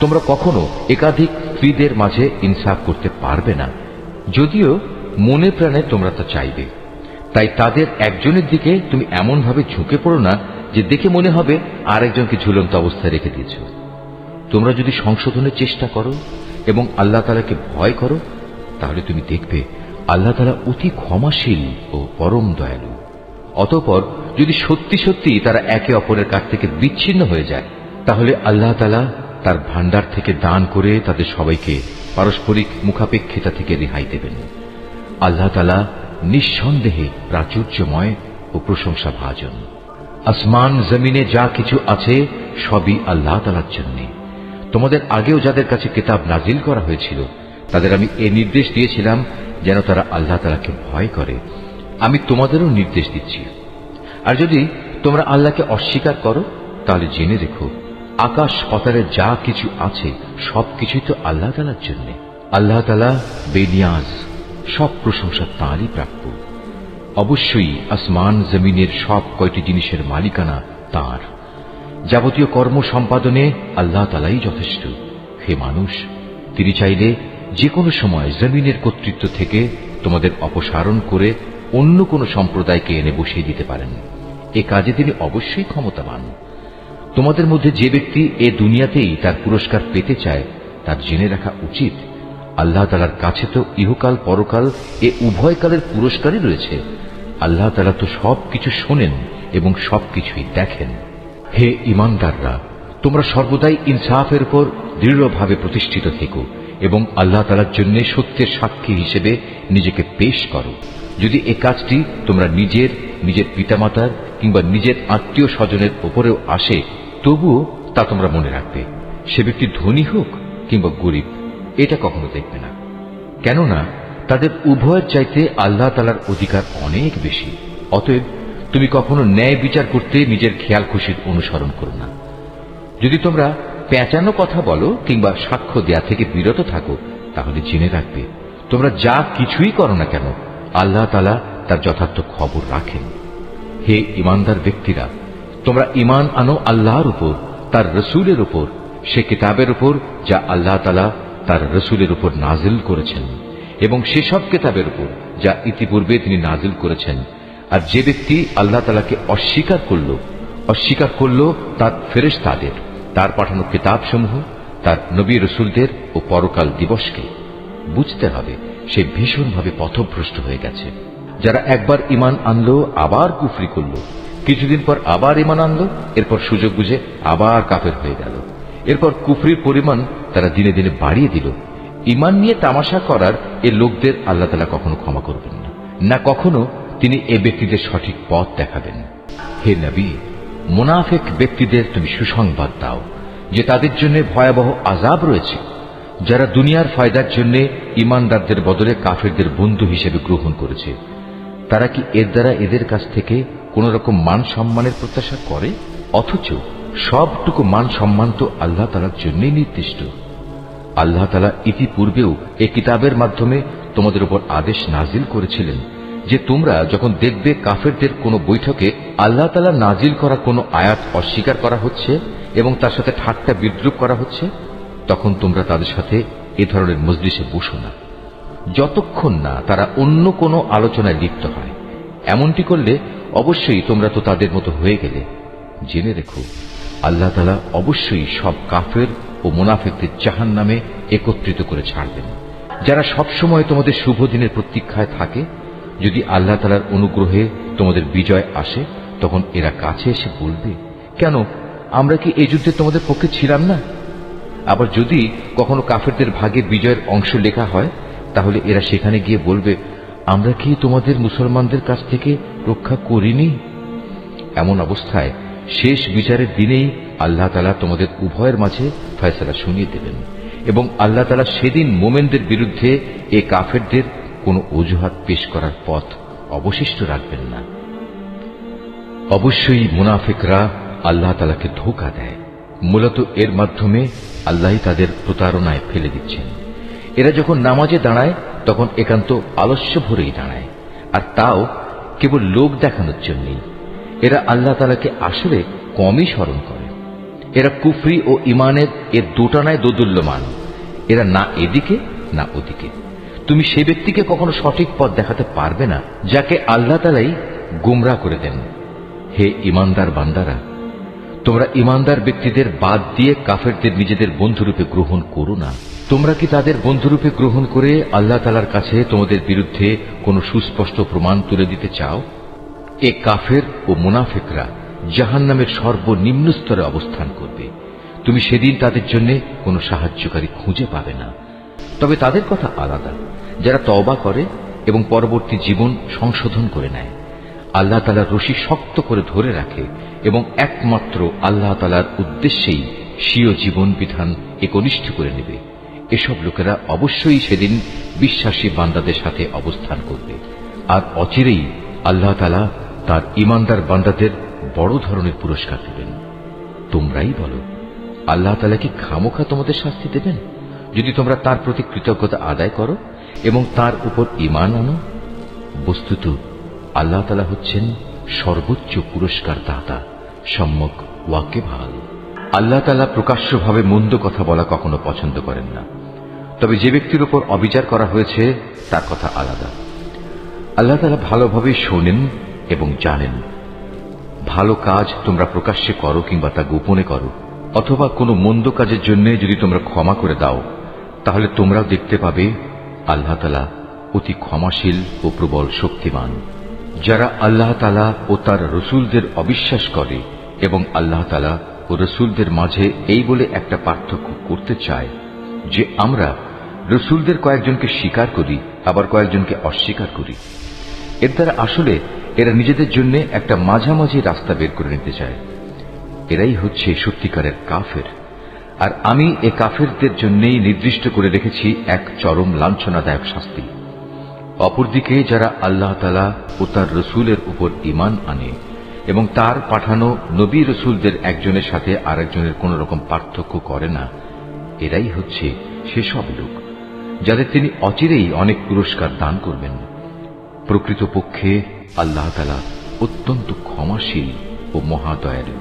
তোমরা কখনো একাধিক স্ত্রীদের মাঝে ইনসাফ করতে পারবে না, যদিও মনে প্রাণে তোমরা তা চাইবে। তাই তাদের একজনের দিকে তুমি এমন ভাবে ঝুঁকে পড়ো না যে দেখে মনে হবে আরেকজনকে ঝুলন্ত অবস্থায় রেখে দিয়েছ। তোমরা যদি সংশোধনের চেষ্টা করো এবং আল্লাহ তাআলাকে ভয় করো, তাহলে তুমি দেখবে আল্লাহ তাআলা অতি ক্ষমাশীল ও পরম দয়ালু। অতঃপর যদি সত্যি সত্যি তারা একে অপরের কাছ থেকে বিচ্ছিন্ন হয়ে যায়, তাহলে আল্লাহ তাআলা তার ভান্ডার থেকে দান করে তাদের সবাইকে পারস্পরিক মুখাপেক্ষিতা থেকে রেহাই দেবেন। আল্লাহ তাআলা নিঃসন্দেহে প্রাচুর্যময় ও প্রশংসা ভাজন। আসমান জমিনে যা কিছু আছে সবই আল্লাহ তাআলার জন্য। তোমাদের আগেও যাদের কাছে কিতাব নাজিল করা হয়েছিল তাদের আমি এই নির্দেশ দিয়েছিলাম যেন তারা আল্লাহ তাআলাকে ভয় করে। আমি তোমাদেরও নির্দেশ দিচ্ছি। আর যদি তোমরা আল্লাহকে অস্বীকার করো তাহলে জেনে রেখো আকাশ পাতালে যা কিছু আছে সবকিছুই তো আল্লাহ তাআলার জন্য। আল্লাহ তাআলা বেনিয়াজ, সব প্রশংসা তাঁরই প্রাপ্য। অবশ্যই আসমান জমিনের সব কয়টি জিনিসের মালিকানা তাঁর। যাবতীয় কর্ম সম্পাদনে আল্লাহ তাআলাই যথেষ্ট। হে মানুষ, তিনি চাইলে যে কোনো সময় জমিনের কর্তৃত্ব থেকে তোমাদের অপসারণ করে অন্য কোনো সম্প্রদায়কে এনে বসিয়ে দিতে পারেন। এ কাজে তিনি অবশ্যই ক্ষমতাবান। তোমাদের মধ্যে যে ব্যক্তি এ দুনিয়াতেই তার পুরস্কার পেতে চায় তার জেনে রাখা উচিত আল্লাহ তাআলার কাছে তো ইহকাল পরকাল এ উভয় কালের পুরস্কারই রয়েছে। আল্লাহ তাআলা তো সবকিছু শোনেন এবং সবকিছুই দেখেন। হে ঈমানদাররা, তোমরা সর্বদাই ইনসাফের উপর দৃঢ়ভাবে প্রতিষ্ঠিত থেকো এবং আল্লাহ তাআলার জন্য সত্যের সাক্ষী হিসেবে নিজেকে পেশ করো। যদি এ কাজটি তোমরা নিজের পিতামাতার কিংবা নিজের আত্মীয় স্বজনের উপরেও আসে, তবুও তা তোমরা মনে রাখবে, সে ব্যক্তি ধনী হোক কিংবা গরিব, এটা কখনো দেখবে না। কেননা তাদের উভয়ের চাইতে আল্লাহ তাআলার অধিকার অনেক বেশি। অতএব তুমি কখনো ন্যায় বিচার করতে নিজের খেয়াল খুশির অনুসরণ করো না। যদি তোমরা পেঁচানো কথা বলো কিংবা সাক্ষ্য দেয়া থেকে বিরত থাকো, তাহলে জেনে রাখবে তোমরা যা কিছুই করো না কেন আল্লাহ তাআলা তার যথার্থ খবর রাখেন। হে ঈমানদার ব্যক্তিরা, তোমরা ঈমান আনো আল্লাহর উপর, তার রসুলের উপর, সে কিতাবের উপর যা আল্লাহ তাআলা তার রসুলের উপর নাজিল করেছেন এবং সেসব কিতাবের উপর যা ইতিপূর্বে তিনি নাজিল করেছেন। আর যে ব্যক্তি আল্লাহ তাআলাকে অস্বীকার করল তার ফেরেশতাদের, তার পাঠানো কিতাবসমূহ, তার নবী রসুলদের ও পরকাল দিবসকে, বুঝতে হবে সে ভীষণভাবে পথভ্রষ্ট হয়ে গেছে। যারা একবার ঈমান আনলো আবার কুফরি করল, কিছুদিন পর আবার ঈমান আনলো, এরপর সুযোগ বুঝে আবার কাফের হয়ে গেল, এরপর কুফরির পরিমাণ তারা দিনে দিনে বাড়িয়ে দিল। ঈমান নিয়ে তামাশা করার এ লোকদের আল্লাহ তাআলা কখনো ক্ষমা করবেন না, না কখনো তিনি এ ব্যক্তিদের সঠিক পথ দেখাবেন। হে নবী, মুনাফিক ব্যক্তিদের তুমি সুসংবাদ দাও যে তাদের জন্য ভয়াবহ আযাব রয়েছে, যারা দুনিয়ার ফায়দার জন্য ঈমানদারদের বদলে কাফেরদের বন্ধু হিসেবে গ্রহণ করেছে। তারা কি এর দ্বারা এদের কাছ থেকে কোন রকম মান সম্মানের প্রত্যাশা করে? অথচ সবটুকু মান সম্মান তো আল্লাহ তাআলার জন্যই নির্দিষ্ট। আল্লাহ তাআলা ইতিপূর্বেও এ কিতাবের মাধ্যমে তোমাদের উপর আদেশ নাজিল করেছিলেন যে তোমরা যখন দেখবে কাফেরদের কোন বৈঠকে আল্লাহ তাআলা নাজিল করা কোন আয়াত অস্বীকার করা হচ্ছে এবং তার সাথে ঠাট্টা বিদ্রূপ করা হচ্ছে, তখন তোমরা তাদের সাথে এ ধরনের মজলিসে বসো না যতক্ষণ না তারা অন্য কোনো আলোচনায় লিপ্ত হয়। এমনটি করলে অবশ্যই তোমরা তো তাদের মতো হয়ে গেলে। জেনে রেখো আল্লাহ তাআলা অবশ্যই সব কাফের ও মুনাফিকদের জাহান্নামে একত্রিত করে ছাড়বেন। যারা সবসময় তোমাদের শুভ দিনের প্রতীক্ষায় থাকে, যদি আল্লাহ তাআলার অনুগ্রহে তোমাদের বিজয় আসে তখন এরা কাছে এসে বলবে, কেন আমরা কি এই যুদ্ধে তোমাদের পক্ষে ছিলাম না? আবার যদি কখনো কাফেরদের ভাগে বিজয়ের অংশ লেখা হয়, তাহলে এরা সেখানে গিয়ে বলবে, আমরা কি তোমাদের মুসলমানদের কাছ থেকে রক্ষা করিনি? এমন অবস্থায় শেষ বিচারের দিনেই আল্লাহ তাআলা তোমাদের উভয়ের মাঝে ফয়সালা শুনিয়ে দেবেন এবং আল্লাহ তাআলা সেদিন মোমেনদের বিরুদ্ধে এ কাফেরদের কোনো অজুহাত পেশ করার পথ অবশিষ্ট রাখবেন না। অবশ্যই মুনাফিকরা আল্লাহ তাআলাকে ধোঁকা দেয়। মূলত এর মাধ্যমে আল্লাহ তাদের প্রতারণায় ফেলে দিচ্ছেন। এরা যখন নামাজে দাঁড়ায় তখন একান্ত আলস্য ভরেই দাঁড়ায়, আর তাও কেবল লোক দেখানোর জন্যই। এরা আল্লাহ তাআলাকে আসলে কমই স্মরণ করে। এরা কুফরি ও ইমানের এর দোটানায় দোদুল্যমান, এরা না এদিকে না ওদিকে। তুমি সে ব্যক্তিকে কখনো সঠিক পথ দেখাতে পারবে না যাকে আল্লাহ তাআলাই গুমরাহ করে দেন। হে ইমানদার বান্দারা, তোমরা ইমানদার ব্যক্তিদের বাদ দিয়ে কাফেরদের নিজেদের বন্ধুরূপে গ্রহণ করো না। তোমরা কি তাদের বন্ধুরূপে গ্রহণ করে আল্লাহ তাআলার কাছে তোমাদের বিরুদ্ধে কোনো সুস্পষ্ট প্রমাণ তুলে দিতে চাও? এ কাফের ও মুনাফিকরা জাহান্নামের সর্বনিম্ন স্তরে অবস্থান করবে। তুমি সেদিন তাদের জন্য কোনো সাহায্যকারী খুঁজে পাবে না। তবে তাদের কথা আলাদা, যারা তওবা করে এবং পরবর্তী জীবন সংশোধন করে নেয়, আল্লাহ তাআলার রশি শক্ত করে ধরে রাখে এবং একমাত্র আল্লাহ তাআলার উদ্দেশ্যেই স্বীয় জীবন বিধান একনিষ্ঠ করে নেবে। এসব লোকেরা অবশ্যই সেদিন বিশ্বাসী বান্দাদের সাথে অবস্থান করবে। আর অচিরেই আল্লাহ তাআলা তার ইমানদার বান্দাদের বড় ধরনের পুরস্কার দেবেন। তোমরাই বলো, আল্লাহ তাআলা কি খামোখা তোমাদের শাস্তি দেবেন যদি তোমরা তার প্রতি কৃতজ্ঞতা আদায় করো এবং তার উপর ঈমান আনো? বস্তুত আল্লাহ তাআলা হচ্ছেন সর্বোচ্চ পুরস্কার দাতা, সম্যক ওয়াকিবহাল। আল্লাহ তাআলা প্রকাশ্যভাবে মন্দ কথা বলা কখনো পছন্দ করেন না। তবে যে ব্যক্তির উপর অবিচার করা হয়েছে তার কথা আলাদা। আল্লাহ তাআলা ভালোভাবে শোনেন এবং জানেন। ভালো কাজ তোমরা প্রকাশ্যে করো কিংবা তা গোপনে করো, অথবা কোনো মন্দ কাজের জন্য যদি তোমরা ক্ষমা করে দাও, তাহলে তোমরাও দেখতে পাবে আল্লাহ তাআলা অতি ক্ষমাশীল ও প্রবল শক্তিমান। যারা আল্লাহ তাআলা ও তার রসুলদের অবিশ্বাস করে এবং আল্লাহ তাআলা ও রসুলদের মাঝে এই বলে একটা পার্থক্য করতে চায় যে আমরা রসুলদের কয়েকজনকে স্বীকার করি আবার কয়েকজনকে অস্বীকার করি, এর দ্বারা আসলে এরা নিজেদের জন্য একটা মাঝামাঝি রাস্তা বের করে নিতে চায়। এরাই হচ্ছে সত্যিকারের কাফের। আর আমি এ কাফেরদের জন্যই নির্দিষ্ট করে রেখেছি এক চরম লাঞ্ছনাদায়ক শাস্তি। অপরদিকে যারা আল্লাহ তাআলা ও তার রসুলের উপর ঈমান আনে এবং তার পাঠানো নবী রসুলদের একজনের সাথে আরেকজনের কোন রকম পার্থক্য করে না, এরাই হচ্ছে সেসব লোক যাদের তিনি অচিরেই অনেক পুরস্কার দান করবেন। প্রকৃতপক্ষে আল্লাহ তাআলা অত্যন্ত ক্ষমাশীল ও মহাদয়ালু।